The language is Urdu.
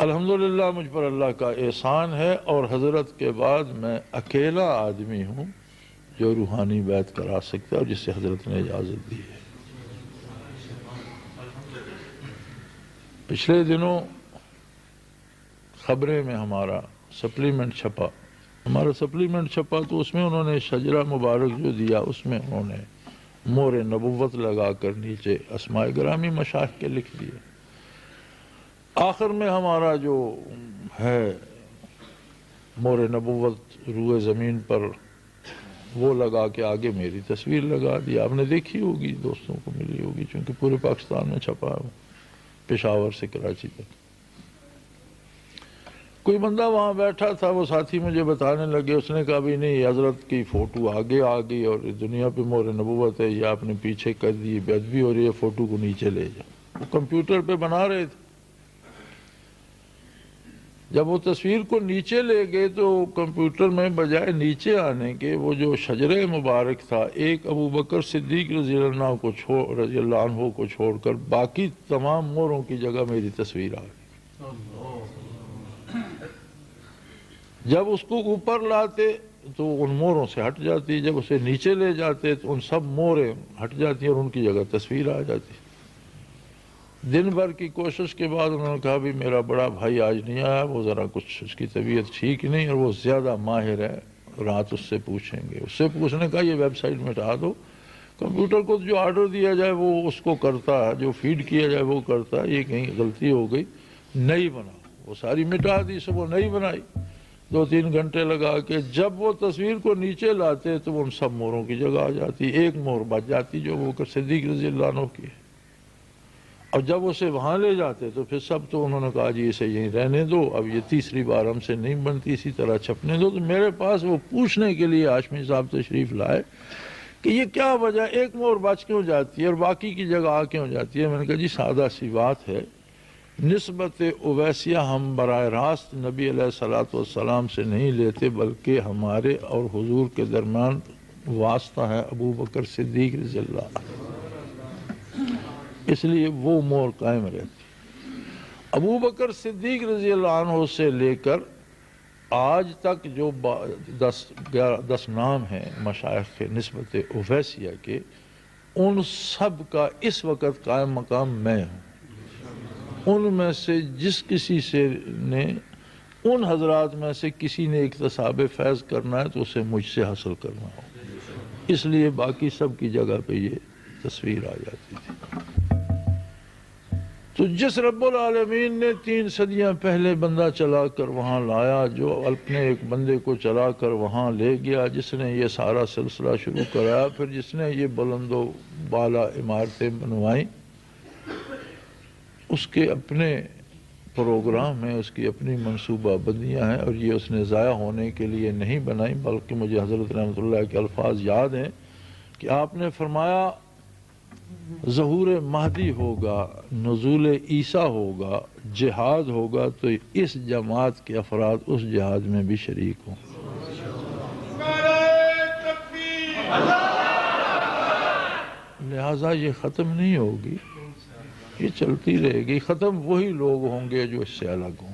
الحمدللہ مجھ پر اللہ کا احسان ہے، اور حضرت کے بعد میں اکیلا آدمی ہوں جو روحانی بیعت کرا سکتا ہے اور جس سے حضرت نے اجازت دی ہے۔ پچھلے دنوں خبریں میں ہمارا سپلیمنٹ چھپا تو اس میں انہوں نے شجرہ مبارک جو دیا، اس میں انہوں نے مور نبوت لگا کر نیچے اسماء گرامی مشائخ کے لکھ دیے۔ آخر میں ہمارا جو ہے مور نبوت روئے زمین پر وہ لگا کے آگے میری تصویر لگا دی، آپ نے دیکھی ہوگی، دوستوں کو ملی ہوگی، چونکہ پورے پاکستان میں چھپا ہے، پشاور سے کراچی تک۔ کوئی بندہ وہاں بیٹھا تھا، وہ ساتھی مجھے بتانے لگے، اس نے کہا بھی نہیں، حضرت کی فوٹو آگے آ گئی اور دنیا پہ مور نبوت ہے، یہ آپ نے پیچھے کر دی، بے ادبی ہو رہی ہے، فوٹو کو نیچے لے جاؤ۔ وہ کمپیوٹر پہ بنا رہے تھے، جب وہ تصویر کو نیچے لے گئے تو کمپیوٹر میں بجائے نیچے آنے کے وہ جو شجرہ مبارک تھا، ایک ابو بکر صدیق رضی اللہ عنہ کو چھوڑ کر باقی تمام موروں کی جگہ میری تصویر آ گئی۔ جب اس کو اوپر لاتے تو ان موروں سے ہٹ جاتی، جب اسے نیچے لے جاتے تو ان سب موریں ہٹ جاتی اور ان کی جگہ تصویر آ جاتی۔ دن بھر کی کوشش کے بعد انہوں نے کہا بھی میرا بڑا بھائی آج نہیں آیا، وہ ذرا کچھ اس کی طبیعت ٹھیک نہیں اور وہ زیادہ ماہر ہے، رات اس سے پوچھیں گے۔ اس سے پوچھنے کا یہ ویب سائٹ مٹا دو، کمپیوٹر کو جو آرڈر دیا جائے وہ اس کو کرتا ہے، جو فیڈ کیا جائے وہ کرتا ہے، یہ کہیں غلطی ہو گئی، نئی بناؤ۔ وہ ساری مٹا دی، سب وہ نئی بنائی 2-3 گھنٹے لگا کے۔ جب وہ تصویر کو نیچے لاتے تو وہ ان سب موروں کی جگہ آ جاتی، ایک مور بچ جاتی جو ابو بکر صدیق رضی اللہ عنہ کی ہے۔ اور جب اسے وہاں لے جاتے تو پھر سب تو انہوں نے کہا جی اسے یہیں رہنے دو، اب یہ تیسری بار ہم سے نہیں بنتی، اسی طرح چھپنے دو۔ تو میرے پاس وہ پوچھنے کے لیے ہاشمی صاحب تشریف لائے کہ یہ کیا وجہ، ایک مور بچ کیوں جاتی ہے اور باقی کی جگہ آ کیوں جاتی ہے؟ میں نے کہا جی سادہ سی بات ہے، نسبت اویسیہ ہم براہ راست نبی علیہ الصلوۃ والسلام سے نہیں لیتے، بلکہ ہمارے اور حضور کے درمیان واسطہ ہے ابو بکر صدیق رضی اللہ عنہ، اس لیے وہ مور قائم رہتی۔ ابو بکر صدیق رضی اللہ عنہ سے لے کر آج تک جو 10 نام ہیں مشائخ کے نسبت اویسیہ کے، ان سب کا اس وقت قائم مقام میں ہوں۔ ان میں سے جس کسی سے نے، ان حضرات میں سے کسی نے اکتساب فیض کرنا ہے تو اسے مجھ سے حاصل کرنا ہو، اس لیے باقی سب کی جگہ پہ یہ تصویر آ جاتی تھی۔ تو جس رب العالمین نے 3 صدیاں پہلے بندہ چلا کر وہاں لایا، جو اپنے ایک بندے کو چلا کر وہاں لے گیا، جس نے یہ سارا سلسلہ شروع کرایا، پھر جس نے یہ بلند و بالا عمارتیں بنوائیں، اس کے اپنے پروگرام ہیں، اس کی اپنی منصوبہ بندیاں ہیں، اور یہ اس نے ضائع ہونے کے لیے نہیں بنائی، بلکہ مجھے حضرت رحمۃ اللہ کے الفاظ یاد ہیں کہ آپ نے فرمایا ظہور مہدی ہوگا، نزول عیسیٰ ہوگا، جہاد ہوگا، تو اس جماعت کے افراد اس جہاد میں بھی شریک ہوں۔ لہٰذا یہ ختم نہیں ہوگی، یہ چلتی رہے گی۔ ختم وہی لوگ ہوں گے جو اس سے الگ ہوں۔